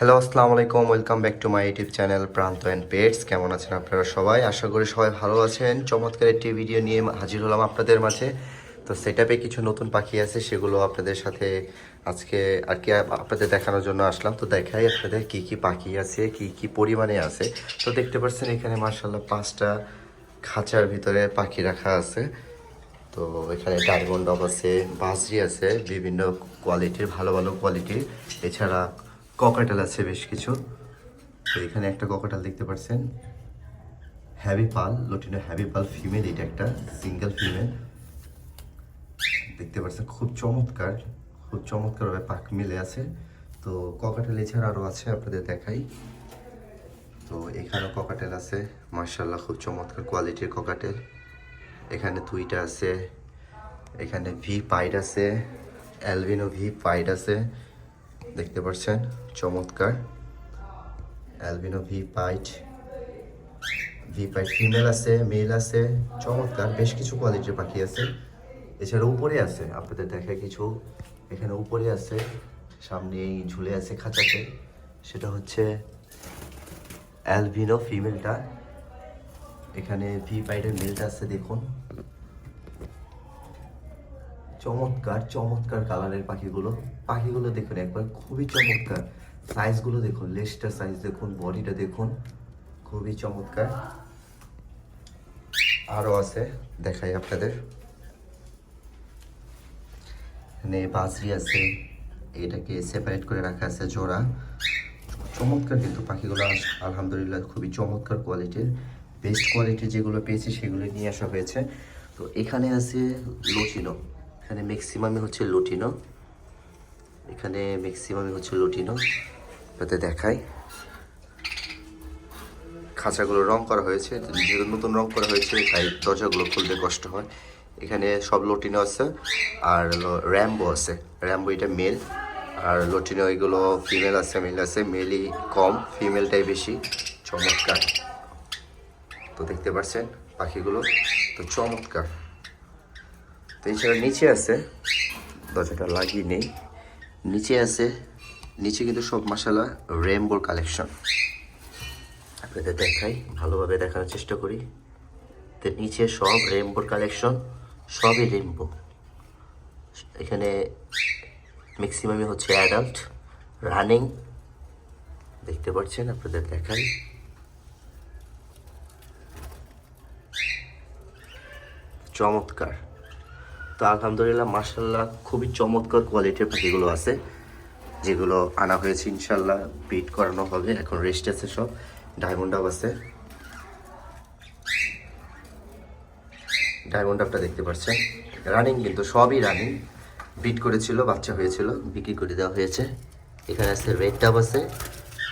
Hello, আসসালামু আলাইকুম। Welcome back to my YouTube channel প্রান্ত অ্যান্ড পেটস। কেমন আছেন আপনারা সবাই? আশা করি সবাই ভালো আছেন। চমৎকার একটি ভিডিও নিয়ে হাজির হলাম আপনাদের মাঝে। তো সেটআপে কিছু নতুন পাখি আছে, সেগুলো আপনাদের সাথে আজকে আর কি আপনাদের দেখানোর জন্য আসলাম। তো দেখাই আপনাদের কি কি পাখি আছে, কি কি পরিমাণে আছে। তো দেখতে পাচ্ছেন এখানে মার্শাল্লাহ 5টা খাঁচার ভিতরে পাখি রাখা আছে। তো এখানে ডায়মন্ড ডগ আছে, বাজরি আছে, বিভিন্ন কোয়ালিটির, ভালো ভালো কোয়ালিটির। এছাড়া ককাটেল আছে বেশ কিছু। তো এখানে একটা ককাটেল দেখতে পাচ্ছেন, হ্যাভি পাল, লটিনো হ্যাভি পাল ফিমেল। এটা একটা সিঙ্গেল ফিমেল দেখতে পাচ্ছেন, খুব চমৎকার, খুব চমৎকারভাবে পাখ মিলে আছে। তো ককাটেল এছাড়া আরও আছে, আপনাদের দেখাই। তো এখানেও ককাটেল আছে, মার্শাল্লাহ খুব চমৎকার কোয়ালিটির ককাটেল। এখানে দুইটা আছে, এখানে ভি পাইড আছে, অ্যালবিনো ভি পাইড আছে, দেখতে পাচ্ছেন চমৎকার অ্যালবিনো ভি পাইড ফিমেল আছে, মেল আছে, চমৎকার বেশ কিছু কোয়ালিটির পাখি আছে। এছাড়া উপরে আছে, আপনাদের দেখায় কিছু। এখানে উপরে আছে, সামনেই ঝুলে আছে খাঁচাতে, সেটা হচ্ছে অ্যালবিনো ফিমেলটা। এখানে ভি পাইডের মেলটা আছে, দেখুন চমৎকার চমৎকার কালারের পাখিগুলো দেখুন একবার, খুবই চমৎকার। সাইজগুলো দেখুন, লেজটার সাইজ দেখুন, বডিটা দেখুন, খুবই চমৎকার। আরও আছে, দেখাই আপনাদের। এখানে বাজরি আছে, এটাকে সেপারেট করে রাখা আছে জোড়া। চমৎকার কিন্তু পাখিগুলো, আলহামদুলিল্লাহ খুবই চমৎকার কোয়ালিটির। বেস্ট কোয়ালিটির যেগুলো পেয়েছি সেগুলো নিয়ে আসা হয়েছে। তো এখানে আছে লটিনো, এখানে ম্যাক্সিমামই হচ্ছে লটিনো, আপনাদের দেখাই। খাঁচাগুলো রং করা হয়েছে, যেহেতু নতুন রং করা হয়েছে তাই দরজাগুলো খুলতে কষ্ট হয়। এখানে সব লটিনো আছে, আর র্যাম্বো আছে। র্যাম্বো এটা মেল, আর লটিনো এগুলো ফিমেল আছে, মেল আছে। মেলই কম, ফিমেলটাই বেশি। চমৎকার, তো দেখতে পাচ্ছেন পাখিগুলো তো চমৎকার। তো এছাড়া নিচে আছে, দরজাটা লাগিয়ে নেই, নিচে আছে, নিচে কিন্তু সব মাশাআল্লাহ রেইনবোর কালেকশন। আপনাদের দেখাই, ভালোভাবে দেখানোর চেষ্টা করি। তো নিচে সব রেইনবোর কালেকশন, সবই রেইনবো। এখানে ম্যাক্সিমামই হচ্ছে অ্যাডাল্ট, রানিং, দেখতে পাচ্ছেন, আপনাদের দেখাই। চমৎকার, তো আলহামদুলিল্লাহ মাশাআল্লাহ খুবই চমৎকার কোয়ালিটির পাখিগুলো আছে, যেগুলো আনা হয়েছে। ইনশাল্লাহ ব্রিড করানো হবে, এখন রেস্ট আছে সব। ডায়মন্ড ডাব আছে, ডায়মন্ড ডাবটা দেখতে পাচ্ছেন রানিং, কিন্তু সবই রানিং। ব্রিড করেছিল, বাচ্চা হয়েছিল, বিক্রি করে দেওয়া হয়েছে। এখানে আছে রেড ডাব আছে,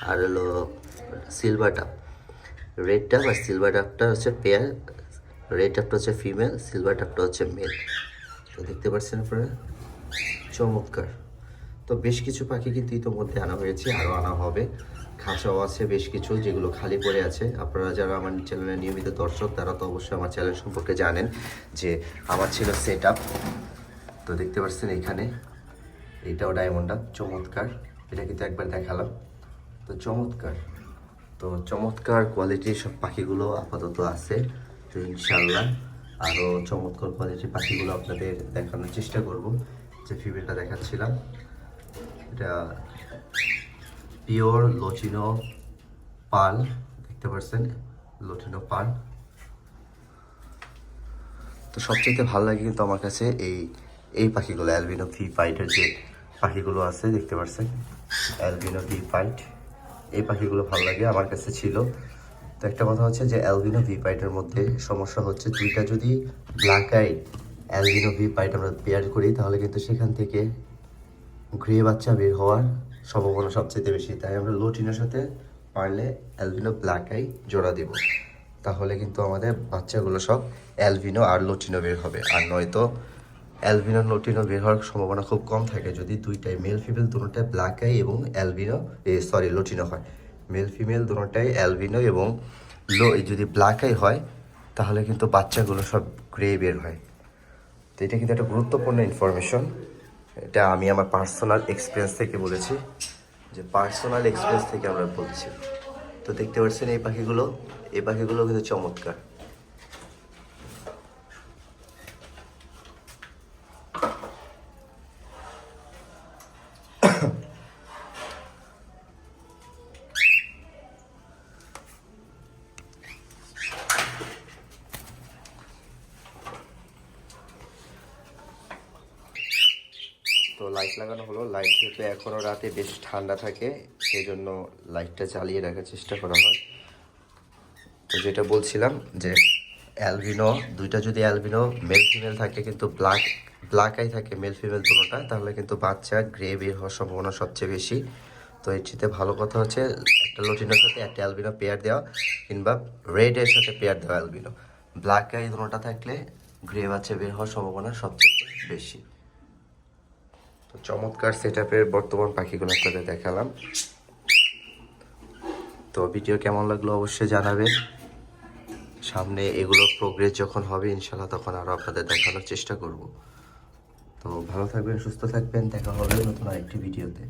আর হলো সিলভার ডাব। রেড ডাব আর সিলভার ডাবটা হচ্ছে পেয়ার, রেড ডাবটা হচ্ছে ফিমেল, সিলভার ডাবটা হচ্ছে মেল। তো দেখতে পাচ্ছেন আপনারা, চমৎকার। তো বেশ কিছু পাখি কিন্তু ইতোমধ্যে আনা হয়েছে, আরও আনা হবে। খাঁচাও আছে বেশ কিছু, যেগুলো খালি পড়ে আছে। আপনারা যারা আমার চ্যানেলের নিয়মিত দর্শক, তারা তো অবশ্যই আমার চ্যানেল সম্পর্কে জানেন যে আমার ছিল সেট আপ। তো দেখতে পাচ্ছেন এখানে, এইটাও ডায়মন্ড আপ, চমৎকার। এটা কিন্তু একবার দেখালাম, তো চমৎকার। তো চমৎকার কোয়ালিটির সব পাখিগুলো আপাতত আছে। তো ইনশাল্লাহ আরও চমৎকার কোয়ালিটির পাখিগুলো আপনাদের দেখানোর চেষ্টা করব। যে ফিমেলটা দেখাচ্ছিলাম, এটা পিওর লটিনো পাল, দেখতে পাচ্ছেন লটিনো পাল। তো সবচেয়ে ভালো লাগে কিন্তু আমার কাছে এই পাখিগুলো, অ্যালবিনো ভি পাইটের যে পাখিগুলো আছে, দেখতে পাচ্ছেন অ্যালবিনো ভি পাইট, এই পাখিগুলো ভালো লাগে, আমার কাছে ছিল। তো একটা কথা হচ্ছে যে অ্যালবিনো ভি পাইটের মধ্যে সমস্যা হচ্ছে, দুইটা যদি ব্ল্যাক আই অ্যালবিনো ভি পাইট আমরা পেয়ার করি, তাহলে কিন্তু সেখান থেকে গ্রে বাচ্চা বের হওয়ার সম্ভাবনা সবচেয়ে বেশি। তাই আমরা লটিনোর সাথে পারলে অ্যালবিনো ব্ল্যাক আই জোড়া দিব, তাহলে কিন্তু আমাদের বাচ্চাগুলো সব অ্যালবিনো আর লটিনো বের হবে। আর নয়তো অ্যালবিনো লটিনো বের হওয়ার সম্ভাবনা খুব কম থাকে যদি দুইটাই মেল ফিমেল দুটোটাই ব্ল্যাক আই এবং অ্যালবিনো লটিনো হয়। মেল ফিমেল দুটোটাই অ্যালবিনো এবং যদি ব্ল্যাক আই হয়, তাহলে কিন্তু বাচ্চাগুলো সব গ্রে বের হয়। তো এটা কিন্তু একটা গুরুত্বপূর্ণ ইনফরমেশন, এটা আমি আমার পার্সোনাল এক্সপিরিয়েন্স থেকে বলেছি। যে পার্সোনাল এক্সপিরিয়েন্স থেকে আমরা বলছি। তো দেখতে পাচ্ছেন এই পাখিগুলো কিন্তু চমৎকার। তো লাইট লাগানো হলো, লাইট যেহেতু এখনও রাতে বেশ ঠান্ডা থাকে সেই জন্য লাইটটা চালিয়ে রাখার চেষ্টা করা হয়। তো যেটা বলছিলাম যে অ্যালবিনো দুইটা যদি অ্যালবিনো মেল ফিমেল থাকে কিন্তু ব্ল্যাক আই থাকে মেল ফিমেল দুটোটা, তাহলে কিন্তু বাচ্চা গ্রে বের হওয়ার সম্ভাবনা সবচেয়ে বেশি। তো এর চেয়ে ভালো কথা হচ্ছে একটা লটিনোর সাথে একটা অ্যালবিনো পেয়ার দেওয়া, কিংবা রেডের সাথে পেয়ার দেওয়া অ্যালবিনো। ব্ল্যাক আই দুটোটা থাকলে গ্রে বাচ্চা বের হওয়ার সম্ভাবনা সবচেয়ে বেশি। তো চমৎকার সেট আপের বর্তমান পাখিগুলো আপনাদের দেখালাম। তো ভিডিও কেমন লাগলো অবশ্যই জানাবেন। সামনে এগুলোর প্রোগ্রেস যখন হবে ইনশাল্লাহ তখন আরও আপনাদের দেখানোর চেষ্টা করব। তো ভালো থাকবেন, সুস্থ থাকবেন, দেখা হবে নতুন আরেকটি ভিডিওতে।